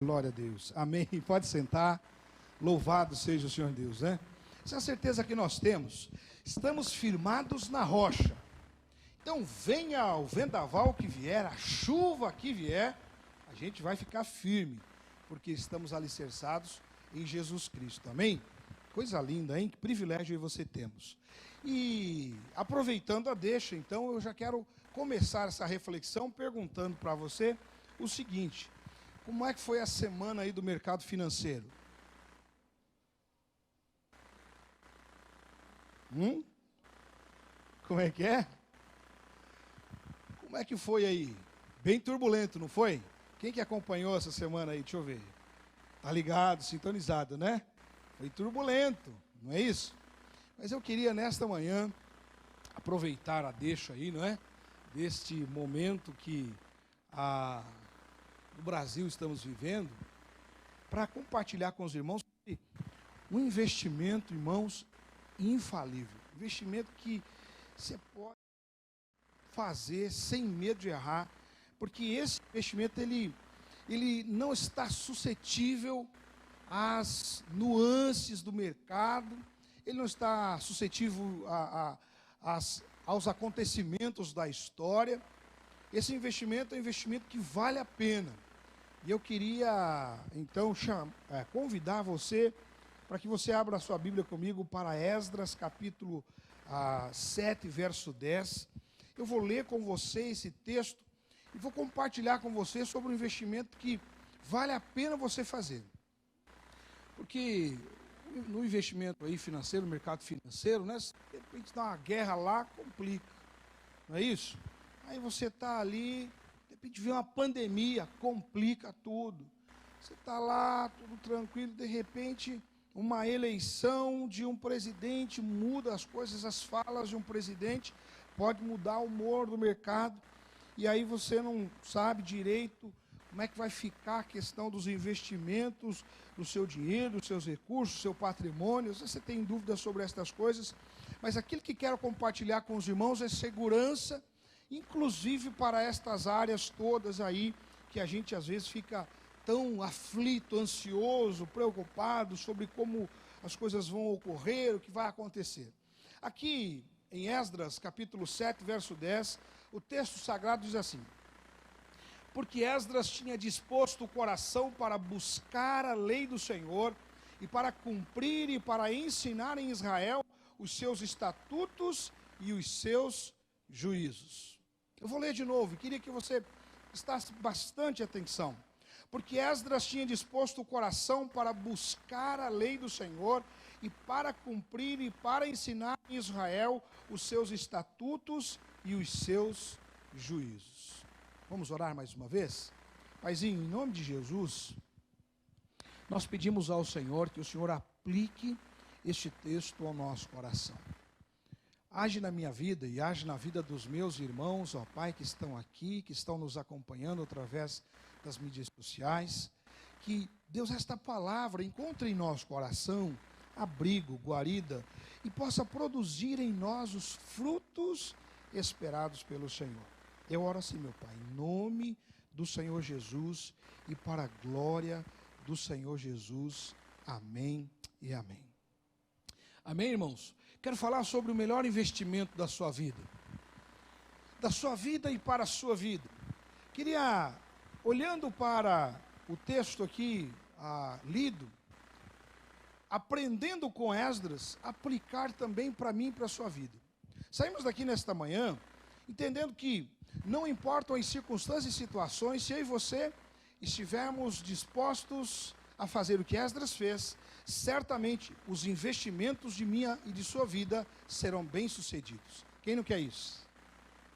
Glória a Deus. Amém. Pode sentar. Louvado seja o Senhor Deus, né? Essa é a certeza que nós temos. Estamos firmados na rocha. Então, venha o vendaval que vier, a chuva que vier, a gente vai ficar firme, porque estamos alicerçados em Jesus Cristo. Amém? Coisa linda, hein? Que privilégio você temos. E aproveitando a deixa, então, eu já quero começar essa reflexão perguntando para você o seguinte: como é que foi a semana aí do mercado financeiro? Como é que é? Como é que foi aí? Bem turbulento, não foi? Quem que acompanhou essa semana aí? Deixa eu ver. Tá ligado, sintonizado, né? Foi turbulento, não é isso? Mas eu queria nesta manhã aproveitar a deixa aí, não é? Deste momento que no Brasil estamos vivendo, para compartilhar com os irmãos um investimento, irmãos, infalível. Investimento que você pode fazer sem medo de errar, porque esse investimento ele não está suscetível às nuances do mercado, ele não está suscetível aos acontecimentos da história. Esse investimento é um investimento que vale a pena. E eu queria, então, convidar você para que você abra a sua Bíblia comigo para Esdras, capítulo 7, verso 10. Eu vou ler com você esse texto e vou compartilhar com você sobre um investimento que vale a pena você fazer. Porque no investimento aí financeiro, no mercado financeiro, né, de repente dá uma guerra lá, complica. Não é isso? Aí você está ali, de repente vem uma pandemia, complica tudo. Você está lá, tudo tranquilo, de repente uma eleição de um presidente muda as coisas, as falas de um presidente pode mudar o humor do mercado, e aí você não sabe direito como é que vai ficar a questão dos investimentos, do seu dinheiro, dos seus recursos, do seu patrimônio. Você tem dúvidas sobre estas coisas, mas aquilo que quero compartilhar com os irmãos é segurança, inclusive para estas áreas todas aí, que a gente às vezes fica tão aflito, ansioso, preocupado sobre como as coisas vão ocorrer, o que vai acontecer. Aqui em Esdras, capítulo 7, verso 10, o texto sagrado diz assim: porque Esdras tinha disposto o coração para buscar a lei do Senhor e para cumprir e para ensinar em Israel os seus estatutos e os seus juízos. Eu vou ler de novo, queria que você prestasse bastante atenção. Porque Esdras tinha disposto o coração para buscar a lei do Senhor e para cumprir e para ensinar em Israel os seus estatutos e os seus juízos. Vamos orar mais uma vez? Paizinho, em nome de Jesus, nós pedimos ao Senhor que o Senhor aplique este texto ao nosso coração. Age na minha vida e age na vida dos meus irmãos, ó Pai, que estão aqui, que estão nos acompanhando através das mídias sociais. Que, Deus, esta palavra encontre em nosso coração abrigo, guarida, e possa produzir em nós os frutos esperados pelo Senhor. Eu oro assim, meu Pai, em nome do Senhor Jesus e para a glória do Senhor Jesus. Amém e amém. Amém, irmãos? Quero falar sobre o melhor investimento da sua vida. Da sua vida e para a sua vida. Queria, olhando para o texto aqui lido, aprendendo com Esdras, aplicar também para mim e para a sua vida. Saímos daqui nesta manhã, entendendo que não importam as circunstâncias e situações, se eu e você estivermos dispostos a fazer o que Esdras fez, certamente os investimentos de minha e de sua vida serão bem-sucedidos. Quem não quer isso?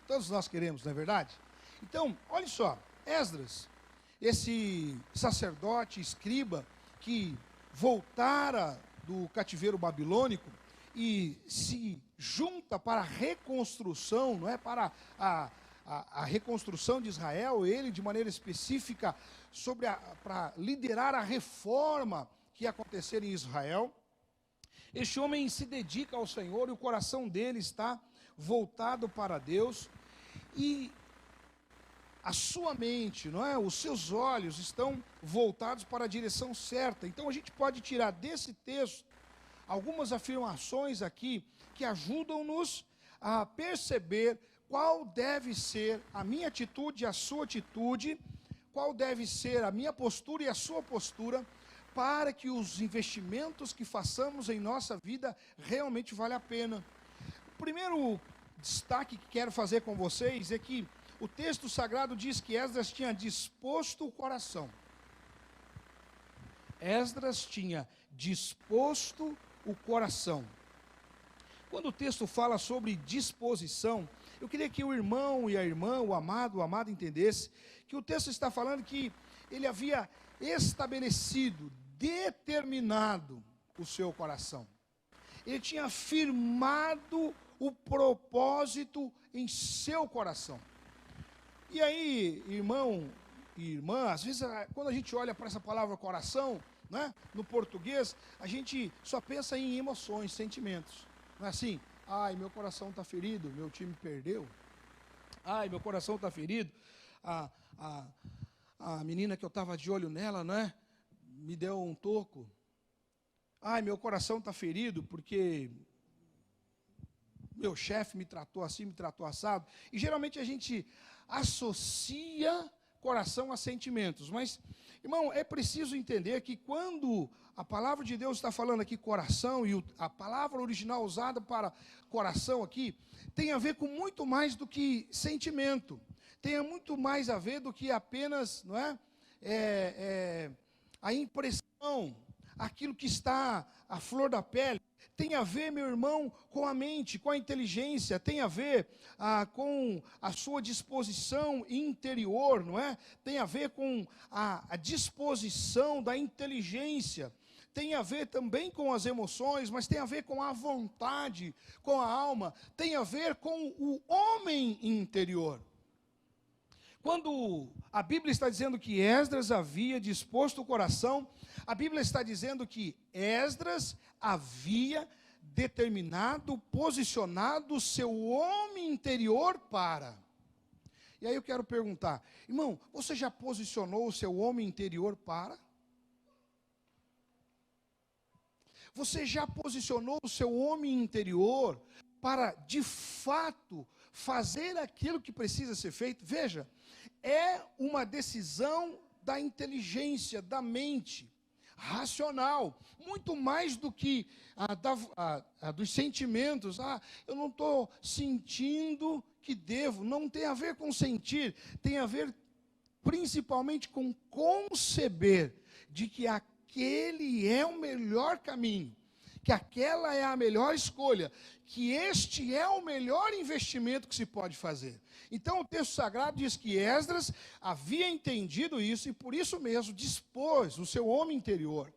Todos nós queremos, não é verdade? Então, olha só, Esdras, esse sacerdote, escriba, que voltara do cativeiro babilônico e se junta para a reconstrução, não é? Para a reconstrução de Israel, ele de maneira específica para liderar a reforma que ia acontecer em Israel. Este homem se dedica ao Senhor e o coração dele está voltado para Deus. E a sua mente, não é? Os seus olhos estão voltados para a direção certa. Então a gente pode tirar desse texto algumas afirmações aqui que ajudam-nos a perceber qual deve ser a minha atitude e a sua atitude, qual deve ser a minha postura e a sua postura, para que os investimentos que façamos em nossa vida realmente valham a pena. O primeiro destaque que quero fazer com vocês é que o texto sagrado diz que Esdras tinha disposto o coração. Esdras tinha disposto o coração. Quando o texto fala sobre disposição, eu queria que o irmão e a irmã, o amado entendesse que o texto está falando que ele havia estabelecido, determinado o seu coração. Ele tinha firmado o propósito em seu coração. E aí, irmão e irmã, às vezes quando a gente olha para essa palavra coração, né, no português, a gente só pensa em emoções, sentimentos. Não é assim? Ai, meu coração está ferido, meu time perdeu. Ai, meu coração está ferido. A menina que eu estava de olho nela, né, me deu um toco. Ai, meu coração está ferido porque meu chefe me tratou assim, me tratou assado. E geralmente a gente associa coração a sentimentos. Mas, irmão, é preciso entender que quando a palavra de Deus está falando aqui coração, e a palavra original usada para coração aqui, tem a ver com muito mais do que sentimento. Tem muito mais a ver do que apenas, não é? A impressão, aquilo que está à flor da pele. Tem a ver, meu irmão, com a mente, com a inteligência, tem a ver com a sua disposição interior, não é? Tem a ver com a disposição da inteligência, tem a ver também com as emoções, mas tem a ver com a vontade, com a alma, tem a ver com o homem interior. Quando a Bíblia está dizendo que Esdras havia disposto o coração, a Bíblia está dizendo que Esdras havia determinado, posicionado o seu homem interior para. E aí eu quero perguntar, irmão, você já posicionou o seu homem interior para? Você já posicionou o seu homem interior para, de fato, fazer aquilo que precisa ser feito? Veja, é uma decisão da inteligência, da mente, racional, muito mais do que dos sentimentos. Eu não estou sentindo que devo. Não tem a ver com sentir, tem a ver principalmente com conceber de que aquele é o melhor caminho, que aquela é a melhor escolha, que este é o melhor investimento que se pode fazer. Então o texto sagrado diz que Esdras havia entendido isso e por isso mesmo dispôs o seu homem interior,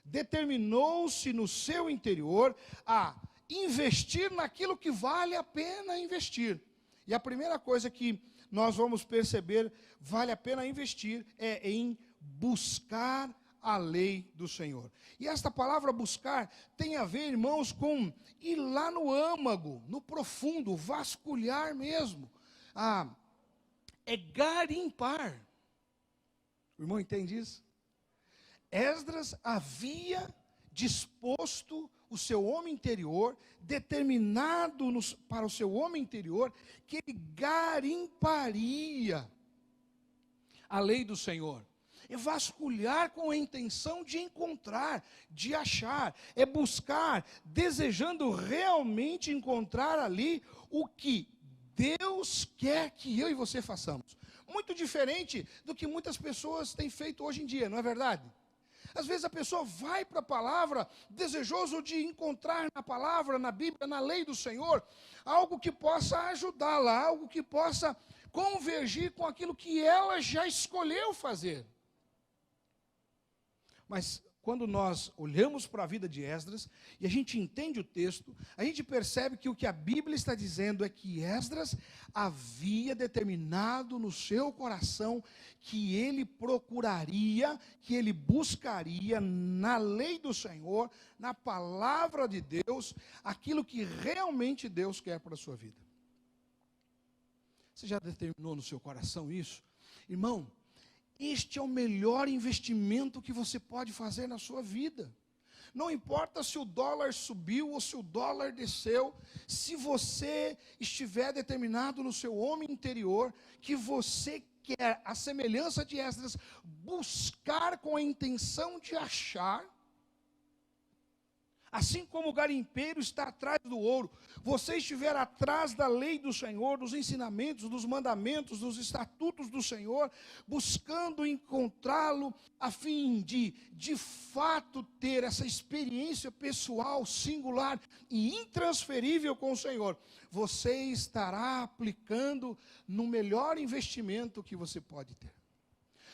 determinou-se no seu interior a investir naquilo que vale a pena investir. E a primeira coisa que nós vamos perceber, vale a pena investir, é em buscar a lei do Senhor. E esta palavra buscar tem a ver, irmãos, com ir lá no âmago, no profundo, vasculhar mesmo. É garimpar. O irmão entende isso? Esdras havia disposto o seu homem interior, determinado para o seu homem interior, que ele garimparia a lei do Senhor. É vasculhar com a intenção de encontrar, de achar, é buscar, desejando realmente encontrar ali o que Deus quer que eu e você façamos. Muito diferente do que muitas pessoas têm feito hoje em dia, não é verdade? Às vezes a pessoa vai para a palavra, desejoso de encontrar na palavra, na Bíblia, na lei do Senhor, algo que possa ajudá-la, algo que possa convergir com aquilo que ela já escolheu fazer. Mas quando nós olhamos para a vida de Esdras, e a gente entende o texto, a gente percebe que o que a Bíblia está dizendo é que Esdras havia determinado no seu coração que ele procuraria, que ele buscaria na lei do Senhor, na palavra de Deus, aquilo que realmente Deus quer para a sua vida. Você já determinou no seu coração isso? Irmão, este é o melhor investimento que você pode fazer na sua vida. Não importa se o dólar subiu ou se o dólar desceu, se você estiver determinado no seu homem interior, que você quer, a semelhança de Esdras, buscar com a intenção de achar, assim como o garimpeiro está atrás do ouro, você estiver atrás da lei do Senhor, dos ensinamentos, dos mandamentos, dos estatutos do Senhor, buscando encontrá-lo, a fim de fato ter essa experiência pessoal, singular e intransferível com o Senhor, você estará aplicando no melhor investimento que você pode ter.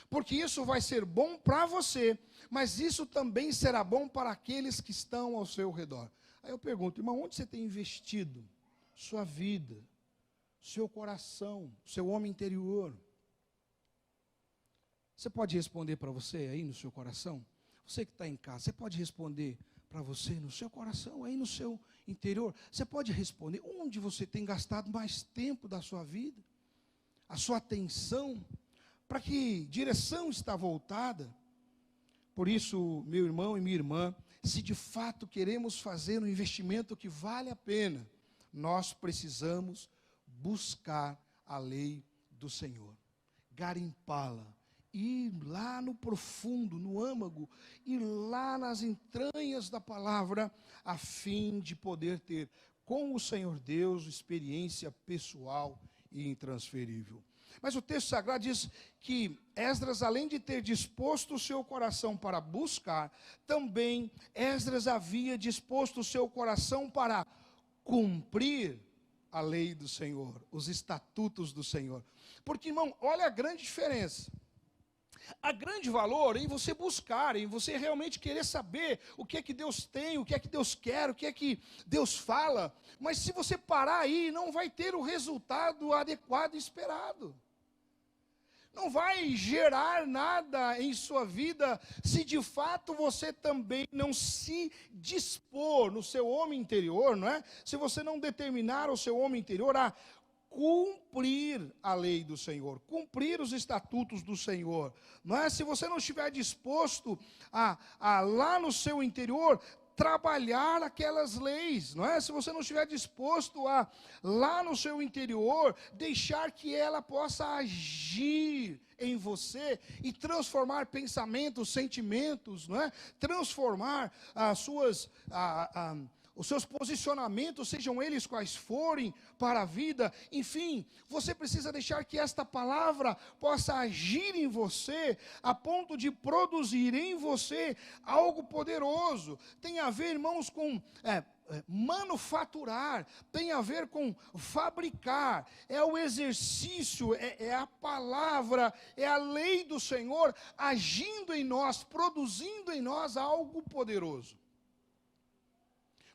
Porque isso vai ser bom para você, mas isso também será bom para aqueles que estão ao seu redor. Aí eu pergunto, irmão, onde você tem investido sua vida, seu coração, seu homem interior? Você pode responder para você aí no seu coração? Você que está em casa, você pode responder para você no seu coração, aí no seu interior? Você pode responder onde você tem gastado mais tempo da sua vida, a sua atenção? Para que direção está voltada? Por isso, meu irmão e minha irmã, se de fato queremos fazer um investimento que vale a pena, nós precisamos buscar a lei do Senhor, garimpá-la, ir lá no profundo, no âmago, ir lá nas entranhas da palavra, a fim de poder ter com o Senhor Deus experiência pessoal e intransferível. Mas o texto sagrado diz que Esdras, além de ter disposto o seu coração para buscar, também Esdras havia disposto o seu coração para cumprir a lei do Senhor, os estatutos do Senhor. Porque, irmão, olha a grande diferença. Há grande valor em você buscar, em você realmente querer saber o que é que Deus tem, o que é que Deus quer, o que é que Deus fala. Mas se você parar aí, não vai ter o resultado adequado e esperado. Não vai gerar nada em sua vida se de fato você também não se dispor no seu homem interior, não é? Se você não determinar o seu homem interior a cumprir a lei do Senhor, cumprir os estatutos do Senhor, não é? Se você não estiver disposto a lá no seu interior trabalhar aquelas leis, não é? Se você não estiver disposto a lá no seu interior deixar que ela possa agir em você e transformar pensamentos, sentimentos, não é? Transformar os seus posicionamentos, sejam eles quais forem, para a vida, enfim, você precisa deixar que esta palavra possa agir em você, a ponto de produzir em você algo poderoso. Tem a ver, irmãos, com manufaturar, tem a ver com fabricar, é o exercício, é a palavra, é a lei do Senhor agindo em nós, produzindo em nós algo poderoso.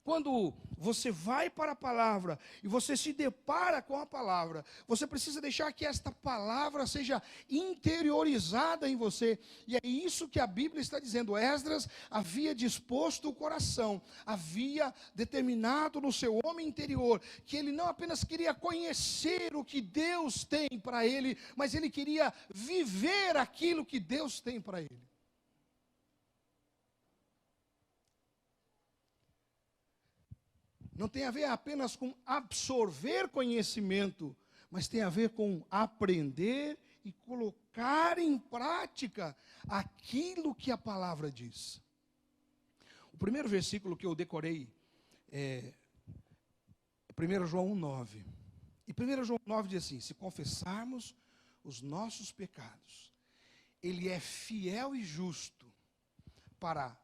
Quando você vai para a palavra e você se depara com a palavra, você precisa deixar que esta palavra seja interiorizada em você. E é isso que a Bíblia está dizendo. Esdras havia disposto o coração, havia determinado no seu homem interior que ele não apenas queria conhecer o que Deus tem para ele, mas ele queria viver aquilo que Deus tem para ele. Não tem a ver apenas com absorver conhecimento, mas tem a ver com aprender e colocar em prática aquilo que a palavra diz. O primeiro versículo que eu decorei é 1 João 1,9. E 1 João 9 diz assim: se confessarmos os nossos pecados, Ele é fiel e justo para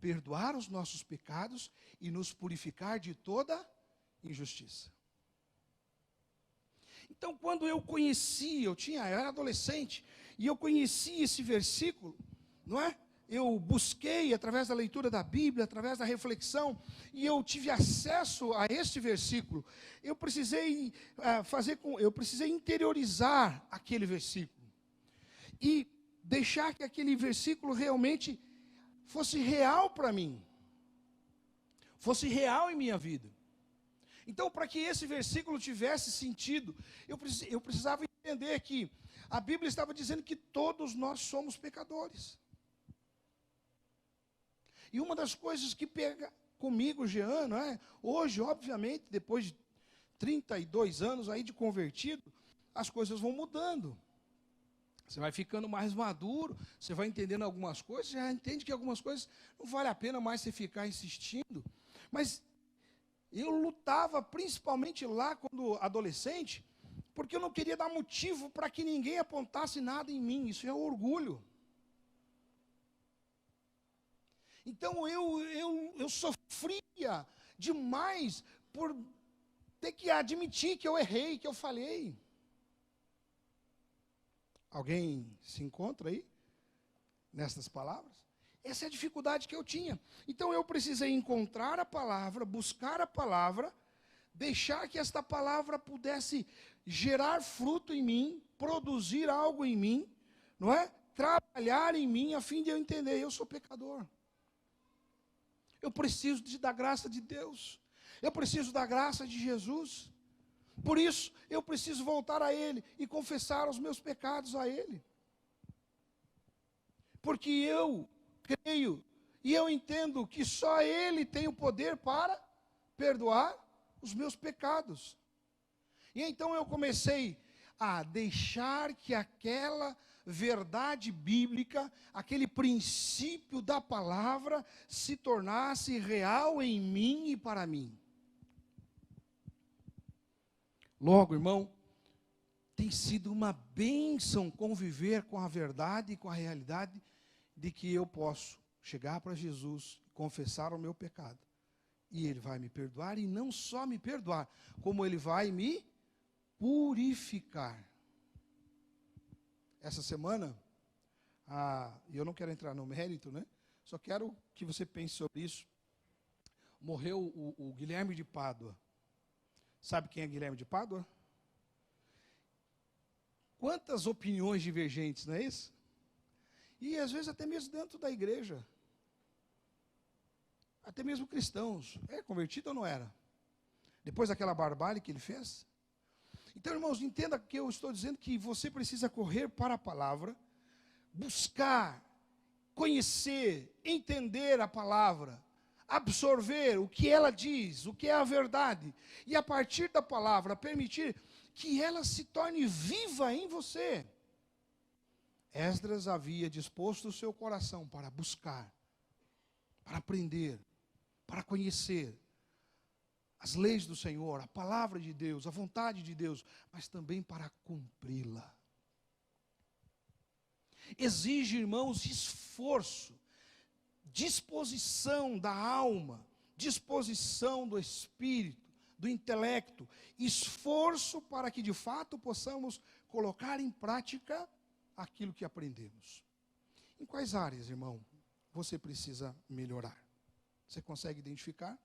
perdoar os nossos pecados e nos purificar de toda injustiça. Então, quando eu era adolescente, e eu conheci esse versículo, não é? Eu busquei através da leitura da Bíblia, através da reflexão, e eu tive acesso a este versículo. Eu precisei interiorizar aquele versículo e deixar que aquele versículo realmente fosse real para mim, fosse real em minha vida. Então, para que esse versículo tivesse sentido, eu precisava entender que a Bíblia estava dizendo que todos nós somos pecadores. E uma das coisas que pega comigo, Jean, hoje, obviamente, depois de 32 anos aí de convertido, as coisas vão mudando. Você vai ficando mais maduro, você vai entendendo algumas coisas, já entende que algumas coisas não vale a pena mais você ficar insistindo. Mas eu lutava, principalmente lá quando adolescente, porque eu não queria dar motivo para que ninguém apontasse nada em mim. Isso é orgulho. Então eu sofria demais por ter que admitir que eu errei, que eu falhei. Alguém se encontra aí nestas palavras? Essa é a dificuldade que eu tinha. Então eu precisei encontrar a palavra, buscar a palavra, deixar que esta palavra pudesse gerar fruto em mim, produzir algo em mim, não é? Trabalhar em mim a fim de eu entender, eu sou pecador. Eu preciso da graça de Deus. Eu preciso da graça de Jesus. Por isso, eu preciso voltar a Ele e confessar os meus pecados a Ele. Porque eu creio e eu entendo que só Ele tem o poder para perdoar os meus pecados. E então eu comecei a deixar que aquela verdade bíblica, aquele princípio da palavra, se tornasse real em mim e para mim. Logo, irmão, tem sido uma bênção conviver com a verdade e com a realidade de que eu posso chegar para Jesus, confessar o meu pecado, e Ele vai me perdoar, e não só me perdoar, como Ele vai me purificar. Essa semana, eu não quero entrar no mérito, só quero que você pense sobre isso. Morreu o Guilherme de Pádua. Sabe quem é Guilherme de Pádua? Quantas opiniões divergentes, não é isso? E às vezes até mesmo dentro da igreja. Até mesmo cristãos. É convertido ou não era? Depois daquela barbárie que ele fez? Então, irmãos, entenda que eu estou dizendo que você precisa correr para a palavra, buscar, conhecer, entender a palavra, absorver o que ela diz, o que é a verdade, e a partir da palavra permitir que ela se torne viva em você. Esdras havia disposto o seu coração para buscar, para aprender, para conhecer as leis do Senhor, a palavra de Deus, a vontade de Deus, mas também para cumpri-la. Exige, irmãos, esforço, disposição da alma, disposição do espírito, do intelecto, esforço para que de fato possamos colocar em prática aquilo que aprendemos. Em quais áreas, irmão, você precisa melhorar? Você consegue identificar?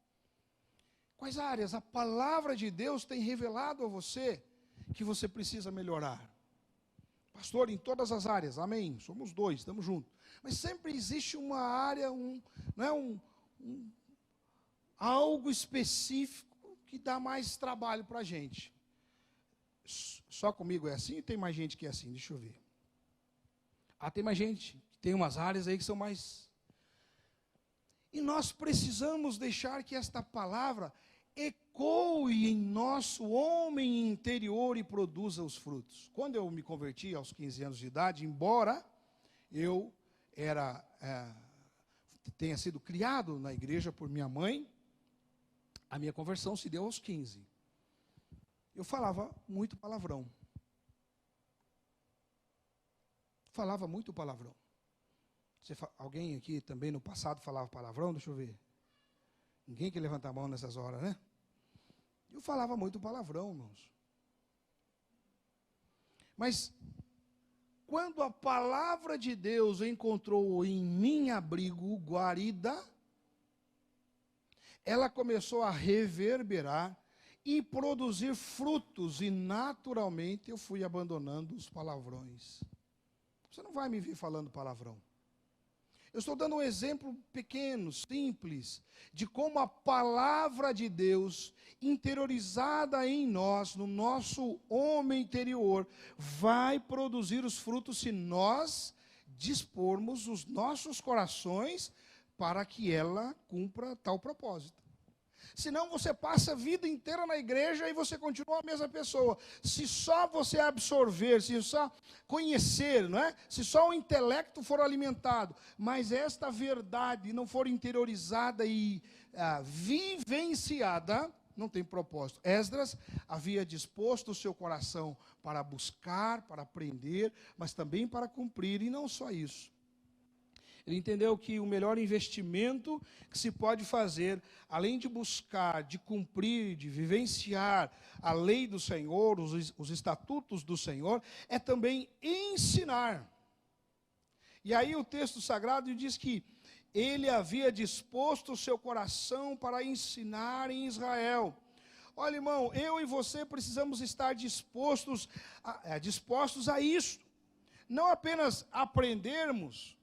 Quais áreas a palavra de Deus tem revelado a você que você precisa melhorar? Pastor, em todas as áreas, amém, somos dois, estamos juntos. Mas sempre existe uma área, algo específico que dá mais trabalho para a gente. Só comigo é assim ou tem mais gente que é assim? Deixa eu ver. Tem mais gente, tem umas áreas aí que são mais... E nós precisamos deixar que esta palavra ecoe em nosso homem interior e produza os frutos. Quando eu me converti aos 15 anos de idade, embora eu tenha sido criado na igreja por minha mãe, a minha conversão se deu aos 15. Eu falava muito palavrão. Falava muito palavrão. Alguém aqui também no passado falava palavrão? Deixa eu ver. Ninguém quer levantar a mão nessas horas, né? Eu falava muito palavrão, irmãos. Mas, quando a palavra de Deus encontrou em mim abrigo, guarida, ela começou a reverberar e produzir frutos, e naturalmente eu fui abandonando os palavrões. Você não vai me ver falando palavrão. Eu estou dando um exemplo pequeno, simples, de como a palavra de Deus, interiorizada em nós, no nosso homem interior, vai produzir os frutos se nós dispormos os nossos corações para que ela cumpra tal propósito. Senão você passa a vida inteira na igreja e você continua a mesma pessoa. Se só você absorver, se só conhecer, não é? Se só o intelecto for alimentado, mas esta verdade não for interiorizada e vivenciada, não tem propósito. Esdras havia disposto o seu coração para buscar, para aprender, mas também para cumprir, e não só isso. Ele entendeu que o melhor investimento que se pode fazer, além de buscar, de cumprir, de vivenciar a lei do Senhor, os estatutos do Senhor, é também ensinar. E aí o texto sagrado diz que ele havia disposto o seu coração para ensinar em Israel. Olha, irmão, eu e você precisamos estar dispostos a isso. Não apenas aprendermos,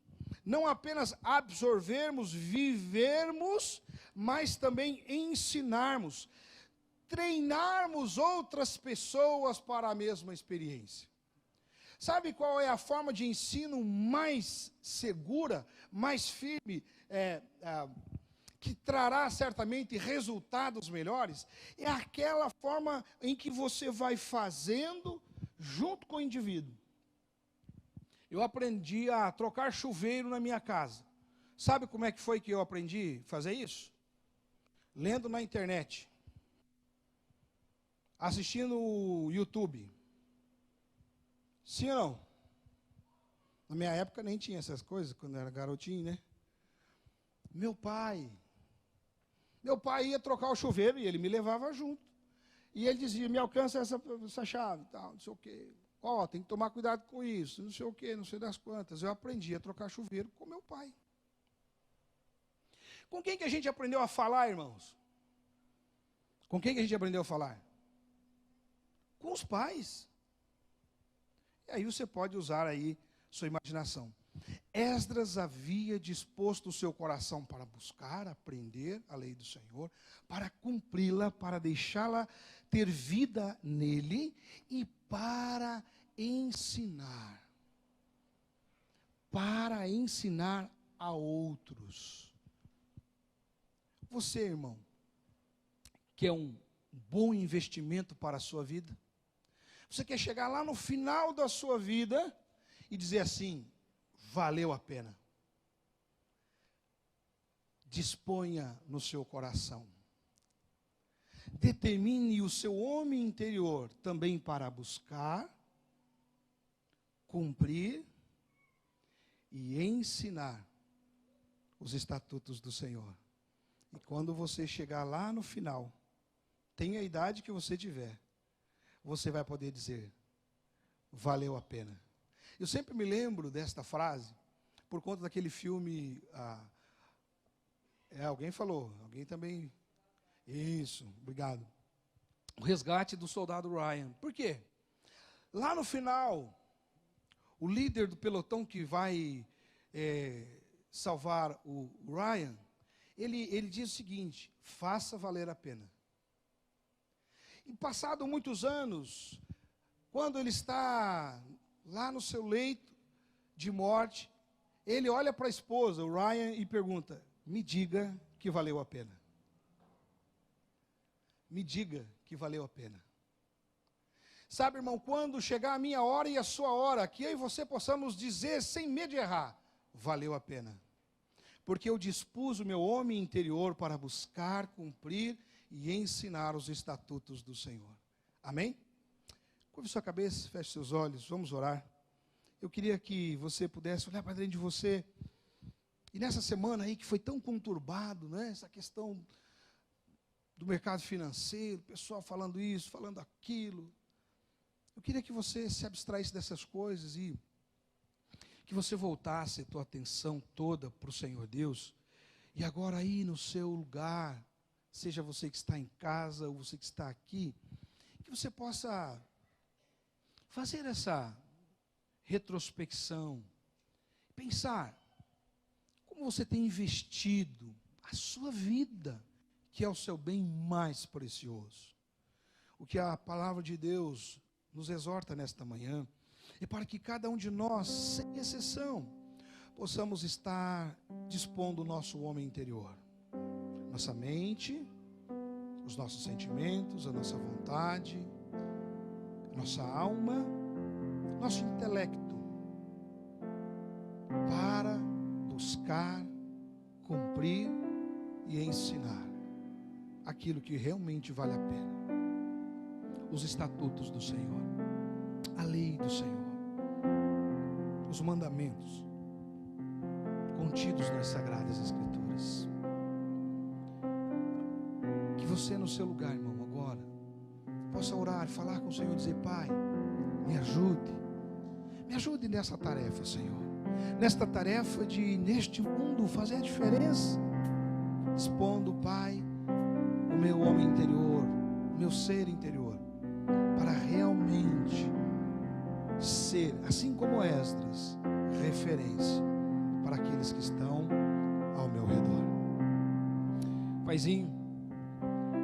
não apenas absorvermos, vivermos, mas também ensinarmos, treinarmos outras pessoas para a mesma experiência. Sabe qual é a forma de ensino mais segura, mais firme, que trará certamente resultados melhores? É aquela forma em que você vai fazendo junto com o indivíduo. Eu aprendi a trocar chuveiro na minha casa. Sabe como é que foi que eu aprendi a fazer isso? Lendo na internet. Assistindo o YouTube. Sim ou não? Na minha época nem tinha essas coisas, quando eu era garotinho, né? Meu pai ia trocar o chuveiro e ele me levava junto. E ele dizia, me alcança essa chave, tal, não sei o quê. Tem que tomar cuidado com isso, não sei o quê, não sei das quantas. Eu aprendi a trocar chuveiro com meu pai. Com quem que a gente aprendeu a falar, irmãos? Com quem que a gente aprendeu a falar? Com os pais. E aí você pode usar aí sua imaginação. Esdras havia disposto o seu coração para buscar, aprender a lei do Senhor, para cumpri-la, para deixá-la ter vida nele e para ensinar a outros. Você, irmão, quer um bom investimento para a sua vida? Você quer chegar lá no final da sua vida e dizer assim, valeu a pena. Disponha no seu coração. Determine o seu homem interior também para buscar, cumprir e ensinar os estatutos do Senhor. E quando você chegar lá no final, tenha a idade que você tiver, você vai poder dizer, valeu a pena. Eu sempre me lembro desta frase, por conta daquele filme, alguém falou, alguém também, isso, obrigado. O Resgate do Soldado Ryan. Por quê? Lá no final, o líder do pelotão que vai salvar o Ryan, ele diz o seguinte, faça valer a pena. E passado muitos anos, quando ele está lá no seu leito de morte, ele olha para a esposa, o Ryan, e pergunta, me diga que valeu a pena. Me diga que valeu a pena. Sabe, irmão, quando chegar a minha hora e a sua hora, que eu e você possamos dizer, sem medo de errar, valeu a pena. Porque eu dispus o meu homem interior para buscar, cumprir e ensinar os estatutos do Senhor. Amém? Curve sua cabeça, feche seus olhos, vamos orar. Eu queria que você pudesse olhar para dentro de você. E nessa semana aí que foi tão conturbado, né? Essa questão do mercado financeiro, o pessoal falando isso, falando aquilo. Eu queria que você se abstraísse dessas coisas e que você voltasse a tua atenção toda para o Senhor Deus. E agora aí no seu lugar, seja você que está em casa ou você que está aqui, que você possa fazer essa retrospecção, pensar Como você tem investido a sua vida, que é o seu bem mais precioso. O que a palavra de Deus nos exorta nesta manhã é para que cada um de nós, sem exceção, possamos estar dispondo o nosso homem interior, nossa mente, os nossos sentimentos, a nossa vontade, nossa alma, nosso intelecto, para buscar, cumprir e ensinar aquilo que realmente vale a pena. Os estatutos do Senhor, a lei do Senhor, os mandamentos contidos nas Sagradas Escrituras. Que você no seu lugar, irmão, agora possa orar, falar com o Senhor, dizer: Pai, me ajude nessa tarefa, Senhor, nesta tarefa de neste mundo fazer a diferença, expondo, Pai, o meu homem interior, o meu ser interior, para realmente ser, assim como Esdras, referência para aqueles que estão ao meu redor. Paizinho,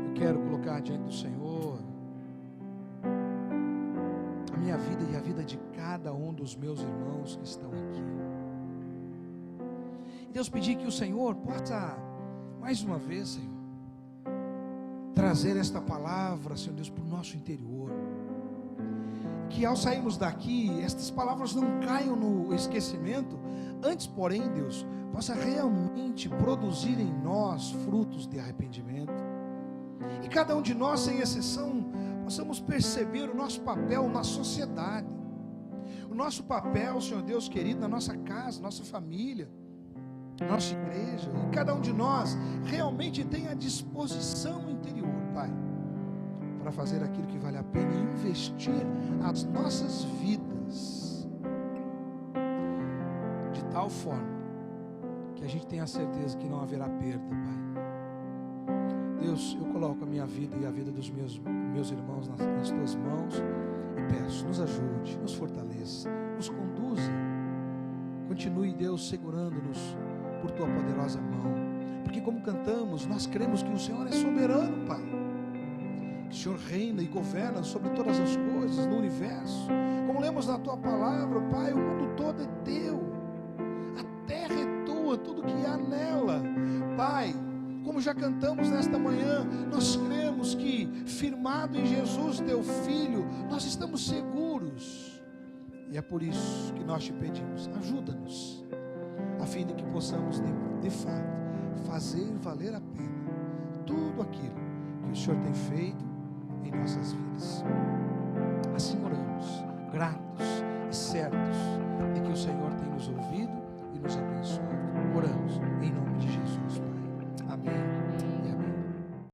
eu quero colocar diante do Senhor a minha vida e a vida de cada um dos meus irmãos que estão aqui. E Deus, pedir que o Senhor possa, mais uma vez, Senhor, trazer esta palavra, Senhor Deus, para o nosso interior. Que ao sairmos daqui, estas palavras não caiam no esquecimento, antes, porém, Deus, possa realmente produzir em nós frutos de arrependimento. E cada um de nós, sem exceção, possamos perceber o nosso papel na sociedade, o nosso papel, Senhor Deus querido, na nossa casa, nossa família, nossa igreja. E cada um de nós realmente tem a disposição interior, Pai, para fazer aquilo que vale a pena e investir as nossas vidas de tal forma que a gente tenha a certeza que não haverá perda, Pai. Deus, eu coloco a minha vida e a vida dos meus irmãos nas tuas mãos e peço, nos ajude, nos fortaleça, nos conduza. Continue, Deus, segurando-nos por tua poderosa mão, porque como cantamos, nós cremos que o Senhor é soberano, Pai, que o Senhor reina e governa sobre todas as coisas no universo. Como lemos na tua palavra, Pai, o mundo todo é teu, a terra é tua, tudo que há nela, Pai. Como já cantamos nesta manhã, nós cremos que, firmado em Jesus, teu Filho, nós estamos seguros. E é por isso que nós te pedimos, ajuda-nos, a fim de que possamos, de fato, fazer valer a pena tudo aquilo que o Senhor tem feito em nossas vidas. Assim oramos, gratos e certos de que o Senhor tem nos ouvido e nos abençoado. Oramos em